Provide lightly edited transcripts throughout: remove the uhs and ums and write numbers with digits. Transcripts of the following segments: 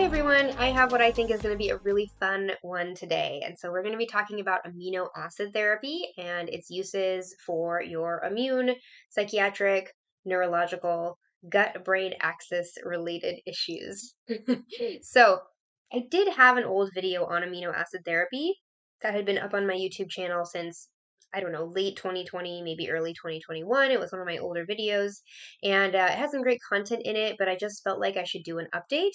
Everyone, I have what I think is going to be a really fun one today. And so we're going to be talking about amino acid therapy and its uses for your immune, psychiatric, neurological, gut-brain axis related issues. So I did have an old video on amino acid therapy that had been up on my YouTube channel since, I don't know, late 2020, maybe early 2021. It was one of my older videos, and it has some great content in it, but I just felt like I should do an update.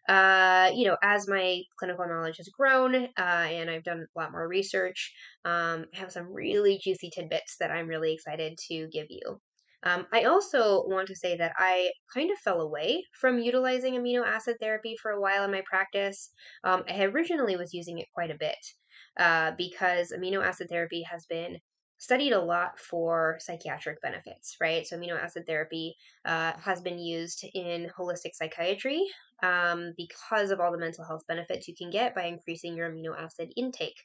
As my clinical knowledge has grown, and I've done a lot more research, I have some really juicy tidbits that I'm really excited to give you. I also want to say that I kind of fell away from utilizing amino acid therapy for a while in my practice. I originally was using it quite a bit because amino acid therapy has been studied a lot for psychiatric benefits, right? So, amino acid therapy has been used in holistic psychiatry because of all the mental health benefits you can get by increasing your amino acid intake.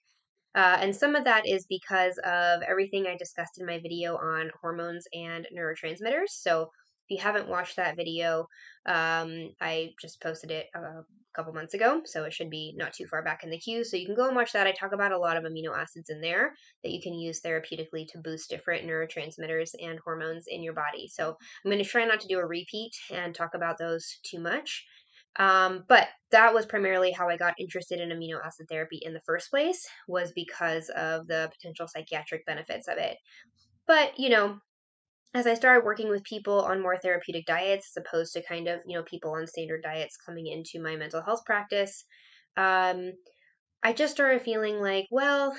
And some of that is because of everything I discussed in my video on hormones and neurotransmitters. So if you haven't watched that video, I just posted it a couple months ago, so it should be not too far back in the queue. So you can go and watch that. I talk about a lot of amino acids in there that you can use therapeutically to boost different neurotransmitters and hormones in your body. So I'm going to try not to do a repeat and talk about those too much. But that was primarily how I got interested in amino acid therapy in the first place, was because of the potential psychiatric benefits of it. But, as I started working with people on more therapeutic diets, as opposed to kind of, people on standard diets coming into my mental health practice, um, I just started feeling like, well,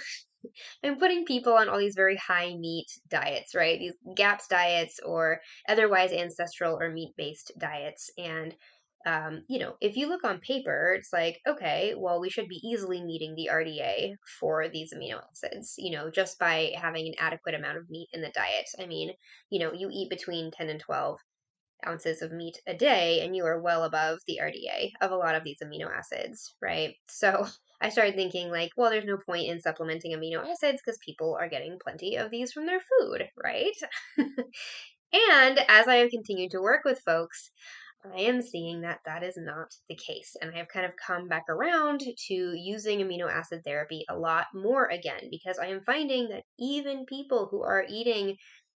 I'm putting people on all these very high meat diets, right? These GAPS diets or otherwise ancestral or meat based diets. And, if you look on paper, it's like, okay, well, we should be easily meeting the RDA for these amino acids, just by having an adequate amount of meat in the diet. I mean, you eat between 10 and 12 ounces of meat a day, and you are well above the RDA of a lot of these amino acids, right? So I started thinking, like, well, there's no point in supplementing amino acids because people are getting plenty of these from their food, right? And as I have continued to work with folks, I am seeing that that is not the case. And I have kind of come back around to using amino acid therapy a lot more again, because I am finding that even people who are eating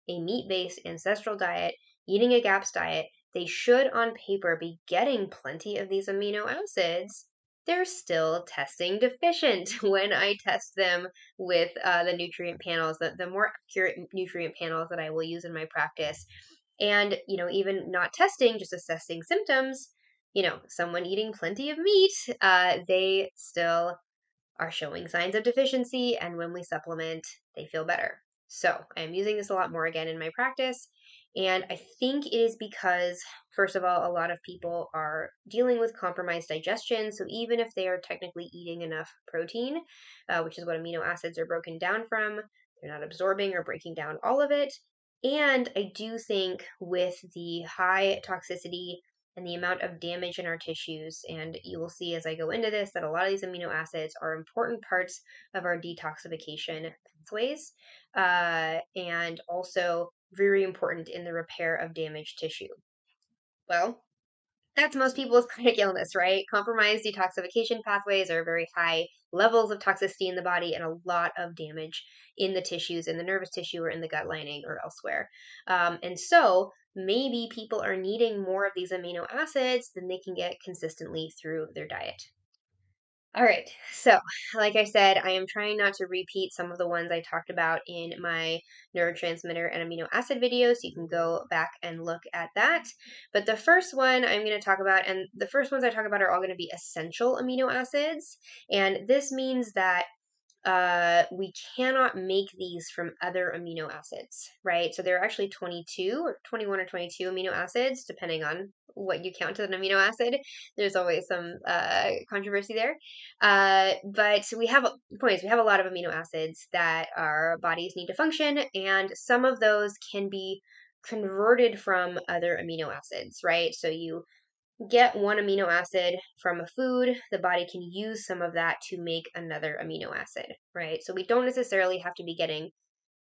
a meat based ancestral diet, eating a GAPS diet, they should on paper be getting plenty of these amino acids. They're still testing deficient when I test them with the nutrient panels, the more accurate nutrient panels that I will use in my practice. And, even not testing, just assessing symptoms, someone eating plenty of meat, they still are showing signs of deficiency. And when we supplement, they feel better. So I'm using this a lot more again in my practice. And I think it is because, first of all, a lot of people are dealing with compromised digestion. So even if they are technically eating enough protein, which is what amino acids are broken down from, they're not absorbing or breaking down all of it. And I do think with the high toxicity and the amount of damage in our tissues, and you will see as I go into this that a lot of these amino acids are important parts of our detoxification pathways, and also very important in the repair of damaged tissue. Well, that's most people's chronic illness, right? Compromised detoxification pathways are very high levels of toxicity in the body and a lot of damage in the tissues, in the nervous tissue, or in the gut lining, or elsewhere. And so maybe people are needing more of these amino acids than they can get consistently through their diet. All right. So, like I said, I am trying not to repeat some of the ones I talked about in my neurotransmitter and amino acid videos. You can go back and look at that. But the first one I'm going to talk about, and the first ones I talk about are all going to be essential amino acids. And this means that we cannot make these from other amino acids, right? So there are actually 22 or 21 or 22 amino acids, depending on what you count as an amino acid. There's always some controversy there. But we have, points, we have a lot of amino acids that our bodies need to function, and some of those can be converted from other amino acids, right? So you get one amino acid from a food, the body can use some of that to make another amino acid, right? So we don't necessarily have to be getting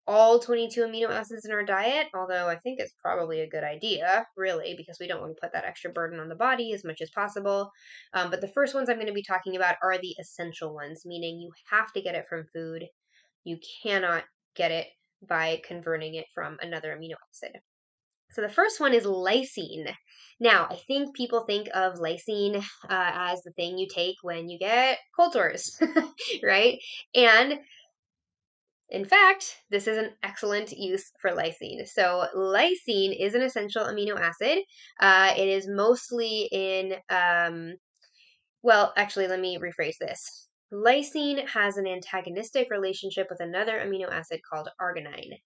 all 22 amino acids in our diet, although I think it's probably a good idea, really, because we don't want to put that extra burden on the body as much as possible. But the first ones I'm going to be talking about are the essential ones, meaning you have to get it from food. You cannot get it by converting it from another amino acid. So the first one is lysine. Now, I think people think of lysine as the thing you take when you get cold sores, right? And in fact, this is an excellent use for lysine. So, lysine is an essential amino acid. It is mostly in, well, actually, let me rephrase this. Lysine has an antagonistic relationship with another amino acid called arginine.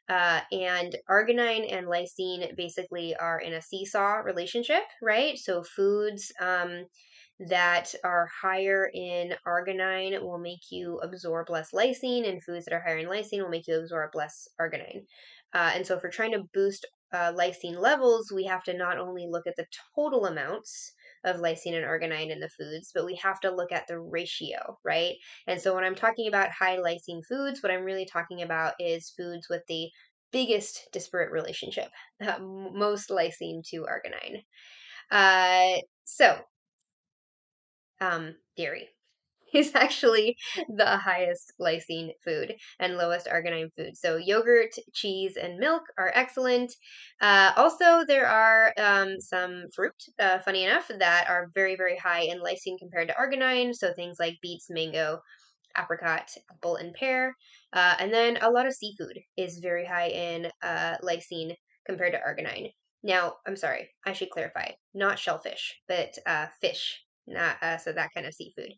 And arginine and lysine basically are in a seesaw relationship, right? So, foods that are higher in arginine will make you absorb less lysine, and foods that are higher in lysine will make you absorb less arginine. And so, if we're trying to boost lysine levels, we have to not only look at the total amounts of lysine and arginine in the foods, but we have to look at the ratio, right? And so, when I'm talking about high lysine foods, what I'm really talking about is foods with the biggest disparate relationship, most lysine to arginine. So, dairy is actually the highest lysine food and lowest arginine food. So yogurt, cheese, and milk are excellent. Also, there are some fruit, funny enough, that are very, very high in lysine compared to arginine. So things like beets, mango, apricot, apple, and pear. And then a lot of seafood is very high in lysine compared to arginine. Now, I'm sorry, I should clarify, not shellfish, but fish, not so that kind of seafood.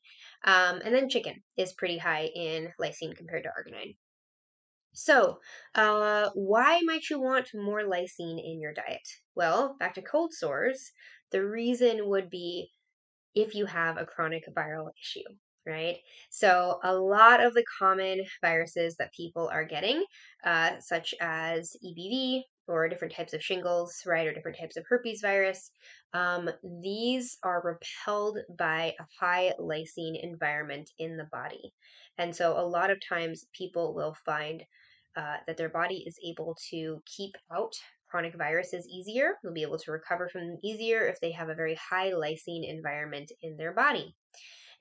And then chicken is pretty high in lysine compared to arginine. So, why might you want more lysine in your diet? Well, back to cold sores, the reason would be if you have a chronic viral issue, right? So, a lot of the common viruses that people are getting, such as EBV or different types of shingles, right, or different types of herpes virus, these are repelled by a high lysine environment in the body. And so, a lot of times people will find that their body is able to keep out chronic viruses easier. They'll be able to recover from them easier if they have a very high lysine environment in their body.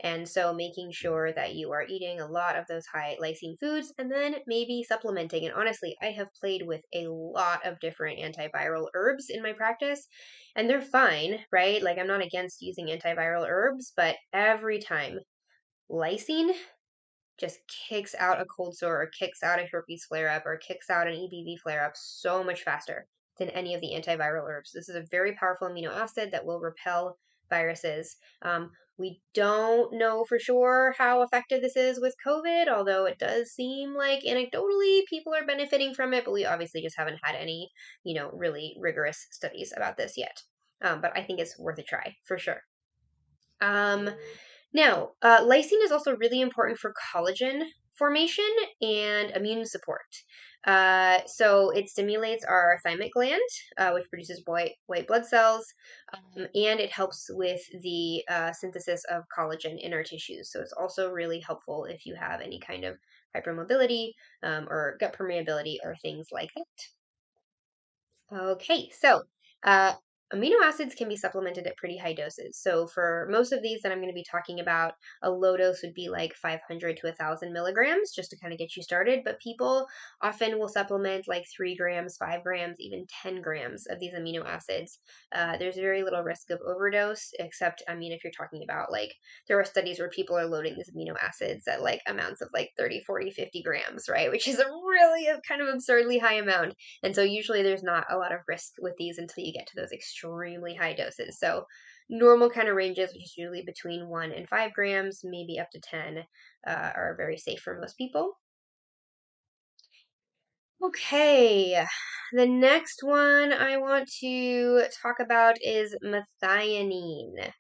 And so making sure that you are eating a lot of those high lysine foods and then maybe supplementing. And honestly, I have played with a lot of different antiviral herbs in my practice, and they're fine, right? Like I'm not against using antiviral herbs, but every time lysine just kicks out a cold sore or kicks out a herpes flare up or kicks out an EBV flare up so much faster than any of the antiviral herbs. This is a very powerful amino acid that will repel viruses. We don't know for sure how effective this is with COVID, although it does seem like anecdotally people are benefiting from it, but we obviously just haven't had any, really rigorous studies about this yet. But I think it's worth a try for sure. Now, lysine is also really important for collagen formation and immune support. So it stimulates our thymic gland, which produces white blood cells, and it helps with the synthesis of collagen in our tissues. So it's also really helpful if you have any kind of hypermobility or gut permeability or things like that. Okay, so uh, amino acids can be supplemented at pretty high doses. So for most of these that I'm going to be talking about, a low dose would be like 500 to 1,000 milligrams just to kind of get you started. But people often will supplement like 3 grams, 5 grams, even 10 grams of these amino acids. There's very little risk of overdose, except, I mean, if you're talking about like, there are studies where people are loading these amino acids at like amounts of like 30, 40, 50 grams, right? Which is a really kind of absurdly high amount. And so usually there's not a lot of risk with these until you get to those extremely high doses. So normal kind of ranges, which is usually between 1 and 5 grams, maybe up to 10, are very safe for most people. Okay, the next one I want to talk about is methionine.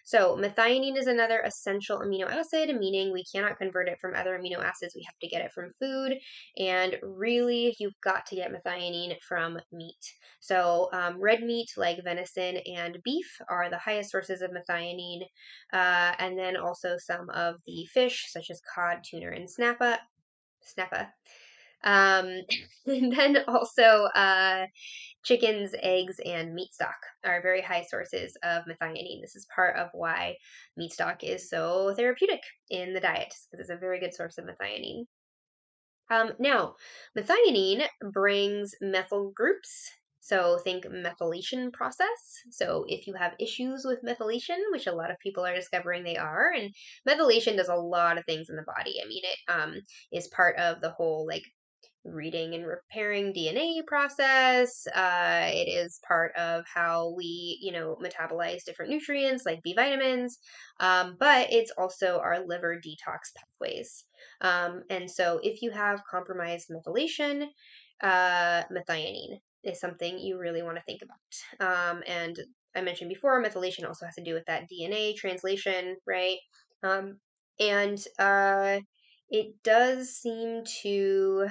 So, methionine is another essential amino acid, meaning we cannot convert it from other amino acids. We have to get it from food. And really, you've got to get methionine from meat. So, red meat like venison and beef are the highest sources of methionine. And then also some of the fish, such as cod, tuna, and snappa. And then also, chickens, eggs, and meat stock are very high sources of methionine. This is part of why meat stock is so therapeutic in the diet, because it's a very good source of methionine. Now, methionine brings methyl groups. So think methylation process. So if you have issues with methylation, which a lot of people are discovering they are, and methylation does a lot of things in the body. I mean, it is part of the whole like reading and repairing DNA process. It is part of how we, metabolize different nutrients like B vitamins, but it's also our liver detox pathways. And so if you have compromised methylation, methionine is something you really want to think about. And I mentioned before, methylation also has to do with that DNA translation, right? Um, and it does seem to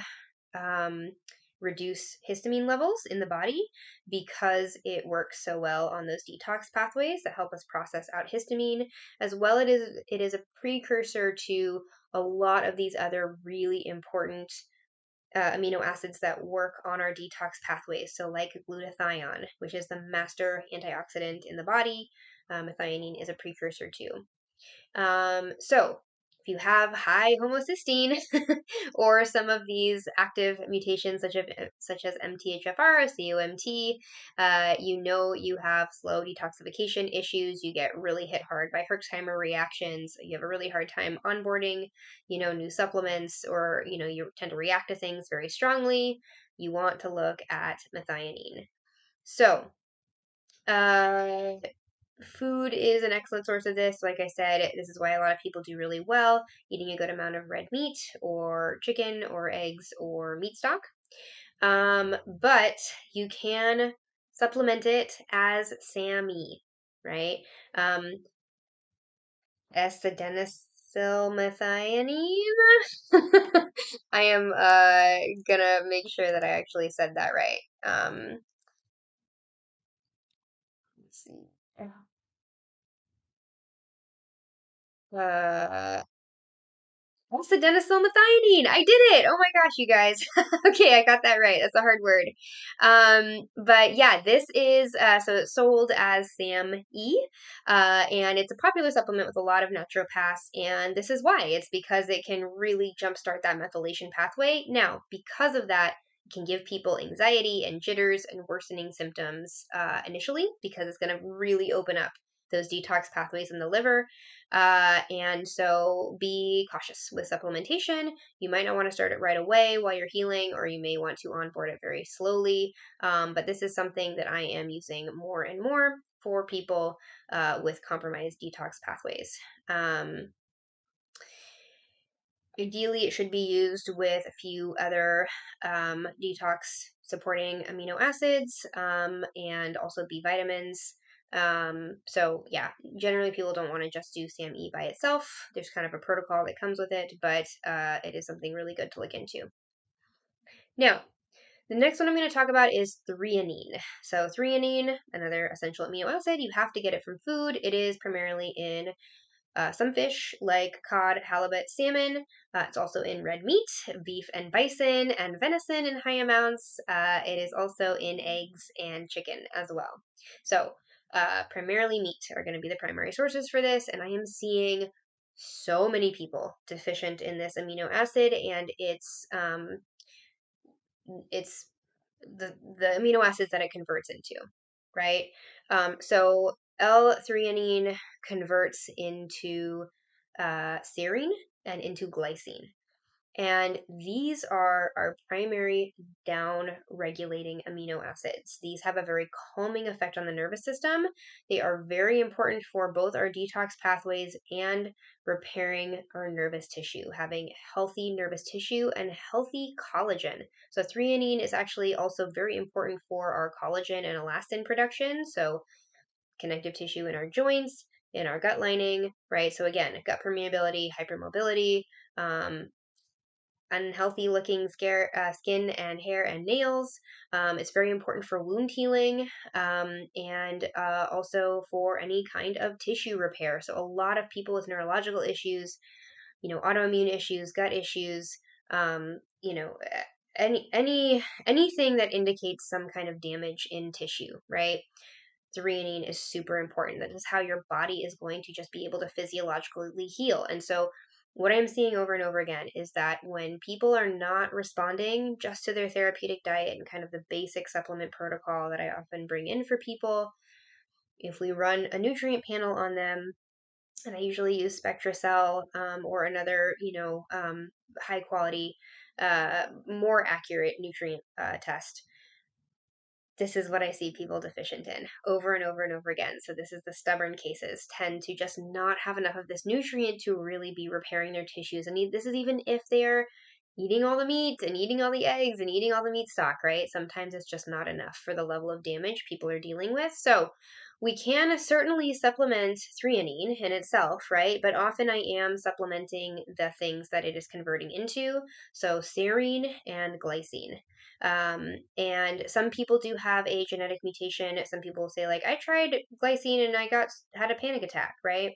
um, reduce histamine levels in the body because it works so well on those detox pathways that help us process out histamine, as well it is a precursor to a lot of these other really important amino acids that work on our detox pathways. So like glutathione, which is the master antioxidant in the body, methionine is a precursor to. So if you have high homocysteine or some of these active mutations such as MTHFR, COMT, you have slow detoxification issues. You get really hit hard by Herxheimer reactions. You have a really hard time onboarding, new supplements, or you tend to react to things very strongly. You want to look at methionine. So, uh, food is an excellent source of this. Like I said, this is why a lot of people do really well eating a good amount of red meat or chicken or eggs or meat stock. But you can supplement it as SAMe, right? Um, S-adenosylmethionine. I am gonna make sure that I actually said that right. Let's see. Uh, What's the denisylmethionine? I did it! Oh my gosh, you guys. Okay, I got that right. That's a hard word. But yeah, this is so it's sold as SAMe, and it's a popular supplement with a lot of naturopaths. And this is why. It's because it can really jumpstart that methylation pathway. Now, because of that, it can give people anxiety and jitters and worsening symptoms initially, because it's going to really open up those detox pathways in the liver. And so be cautious with supplementation. You might not want to start it right away while you're healing, or you may want to onboard it very slowly. But this is something that I am using more and more for people with compromised detox pathways. Ideally, it should be used with a few other detox supporting amino acids and also B vitamins. So yeah, generally people don't want to just do SAMe by itself. There's kind of a protocol that comes with it, but it is something really good to look into. Now, the next one I'm going to talk about is threonine. So threonine, another essential amino acid, you have to get it from food. It is primarily in some fish like cod, halibut, salmon. It's also in red meat, beef and bison, and venison in high amounts. It is also in eggs and chicken as well. So, primarily meat are going to be the primary sources for this, and I am seeing so many people deficient in this amino acid, and it's the amino acids that it converts into, right? So L-threonine converts into serine and into glycine. And these are our primary down regulating amino acids. These have a very calming effect on the nervous system. They are very important for both our detox pathways and repairing our nervous tissue, having healthy nervous tissue and healthy collagen. So, threonine is actually also very important for our collagen and elastin production. So, connective tissue in our joints, in our gut lining, right? So, again, gut permeability, hypermobility, unhealthy looking skin and hair and nails. It's very important for wound healing and also for any kind of tissue repair. So, a lot of people with neurological issues, autoimmune issues, gut issues, um, you know, anything that indicates some kind of damage in tissue, right? Threonine is super important. That is how your body is going to just be able to physiologically heal. And so, what I'm seeing over and over again is that when people are not responding just to their therapeutic diet and kind of the basic supplement protocol that I often bring in for people, if we run a nutrient panel on them, and I usually use SpectraCell or another, high quality, more accurate nutrient test, this is what I see people deficient in over and over and over again. So this is the stubborn cases tend to just not have enough of this nutrient to really be repairing their tissues. And this is even if they're eating all the meat and eating all the eggs and eating all the meat stock, right? Sometimes it's just not enough for the level of damage people are dealing with. So we can certainly supplement threonine in itself, right? But often I am supplementing the things that it is converting into. So serine and glycine. And some people do have a genetic mutation. Some people say, like, I tried glycine and I had a panic attack, right?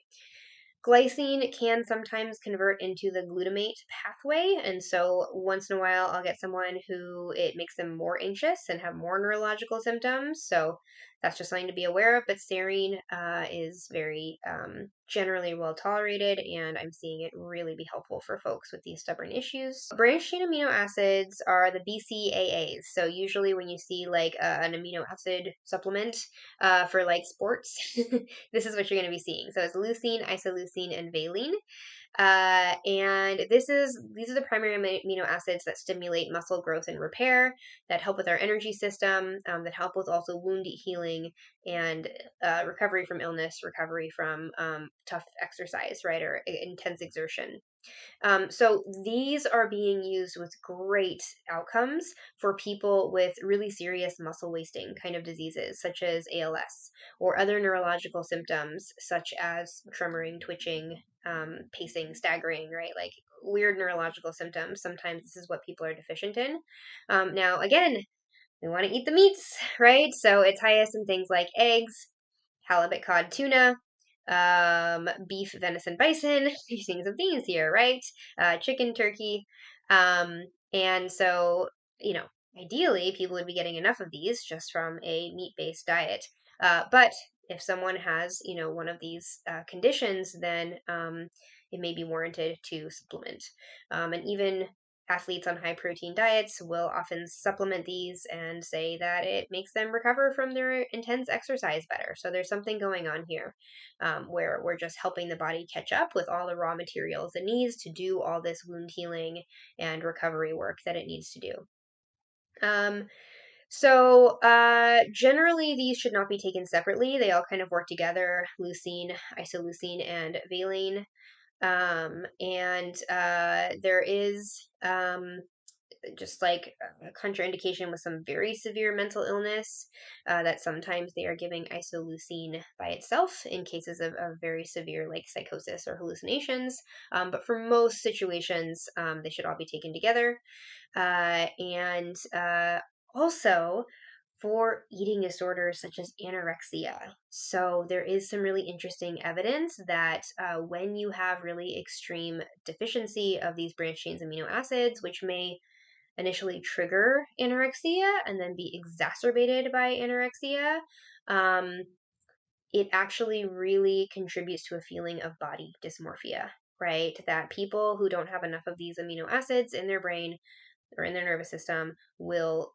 Glycine can sometimes convert into the glutamate pathway, and so once in a while I'll get someone who it makes them more anxious and have more neurological symptoms. So that's just something to be aware of. But serine is very generally well tolerated, and I'm seeing it really be helpful for folks with these stubborn issues. Branched chain amino acids are the BCAAs. So usually when you see like an amino acid supplement for like sports, this is what you're going to be seeing. So it's leucine, isoleucine, and valine. And these are the primary amino acids that stimulate muscle growth and repair, that help with our energy system, that help with also wound healing and recovery from illness, recovery from tough exercise, right, or intense exertion. So these are being used with great outcomes for people with really serious muscle wasting kind of diseases, such as ALS, or other neurological symptoms, such as tremoring, twitching, pacing, staggering, right? Like weird neurological symptoms. Sometimes this is what people are deficient in. Now, again, we want to eat the meats, right? So it's highest in things like eggs, halibut, cod, tuna, beef, venison, bison. You're seeing some themes here, right? Chicken, turkey. And so, ideally, people would be getting enough of these just from a meat-based diet. But if someone has, one of these conditions, then it may be warranted to supplement. And even athletes on high protein diets will often supplement these and say that it makes them recover from their intense exercise better. So there's something going on here where we're just helping the body catch up with all the raw materials it needs to do all this wound healing and recovery work that it needs to do. Generally, these should not be taken separately. They all kind of work together: leucine, isoleucine, and valine. There is just like a contraindication with some very severe mental illness that sometimes they are giving isoleucine by itself in cases of very severe like psychosis or hallucinations. But for most situations, they should all be taken together. Also, for eating disorders such as anorexia. So, there is some really interesting evidence that when you have really extreme deficiency of these branched chains amino acids, which may initially trigger anorexia and then be exacerbated by anorexia, um, it actually really contributes to a feeling of body dysmorphia, right? That people who don't have enough of these amino acids in their brain or in their nervous system will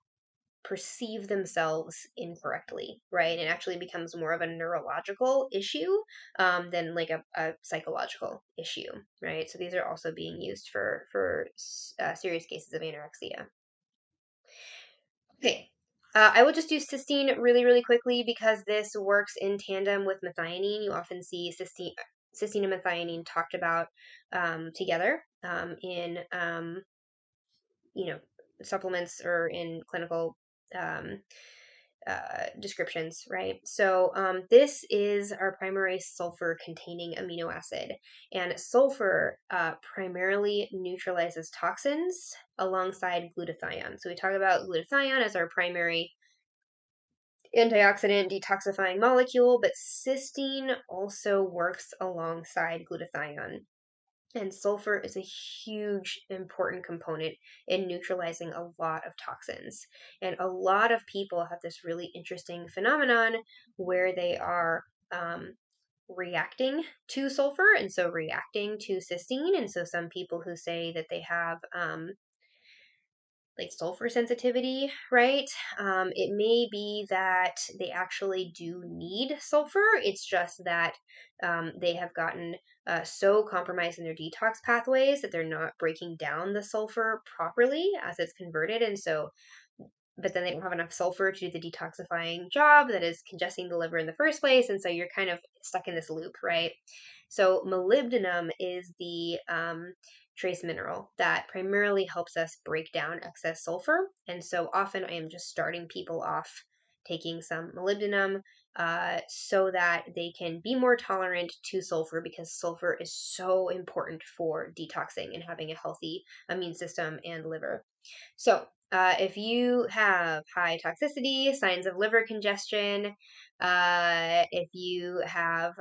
perceive themselves incorrectly, right? It actually becomes more of a neurological issue than like a psychological issue, right? So these are also being used for serious cases of anorexia. Okay. I will just do cysteine really, really quickly because this works in tandem with methionine. You often see cysteine and methionine talked about together in supplements or in clinical um, descriptions, right? So this is our primary sulfur-containing amino acid, and sulfur primarily neutralizes toxins alongside glutathione. So we talk about glutathione as our primary antioxidant detoxifying molecule, but cysteine also works alongside glutathione. And sulfur is a huge, important component in neutralizing a lot of toxins. And a lot of people have this really interesting phenomenon where they are reacting to sulfur, and so reacting to cysteine. And so some people who say that they have like sulfur sensitivity, right? It may be that they actually do need sulfur. It's just that they have gotten so compromised in their detox pathways that they're not breaking down the sulfur properly as it's converted. And so, but then they don't have enough sulfur to do the detoxifying job that is congesting the liver in the first place. And so you're kind of stuck in this loop, right? So molybdenum is the trace mineral that primarily helps us break down excess sulfur. And so often I am just starting people off taking some molybdenum so that they can be more tolerant to sulfur, because sulfur is so important for detoxing and having a healthy immune system and liver. So, if you have high toxicity, signs of liver congestion, if you have,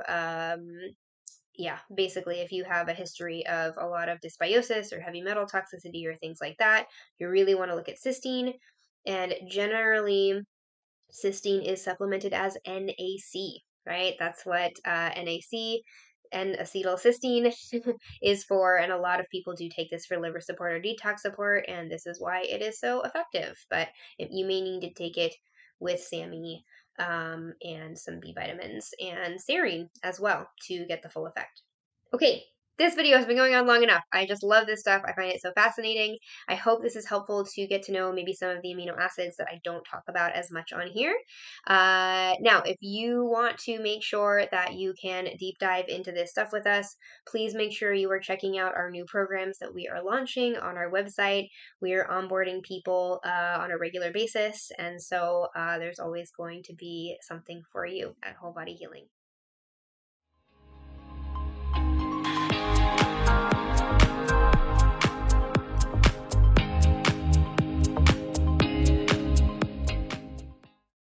basically, if you have a history of a lot of dysbiosis or heavy metal toxicity or things like that, you really want to look at cysteine. And generally, cysteine is supplemented as NAC, right? That's what NAC, N-acetylcysteine, is for. And a lot of people do take this for liver support or detox support, and this is why it is so effective. But you may need to take it with SAMe and some B vitamins and serine as well to get the full effect. Okay, this video has been going on long enough. I just love this stuff. I find it so fascinating. I hope this is helpful to get to know maybe some of the amino acids that I don't talk about as much on here. Now, if you want to make sure that you can deep dive into this stuff with us, please make sure you are checking out our new programs that we are launching on our website. We are onboarding people on a regular basis, and so there's always going to be something for you at Whole Body Healing.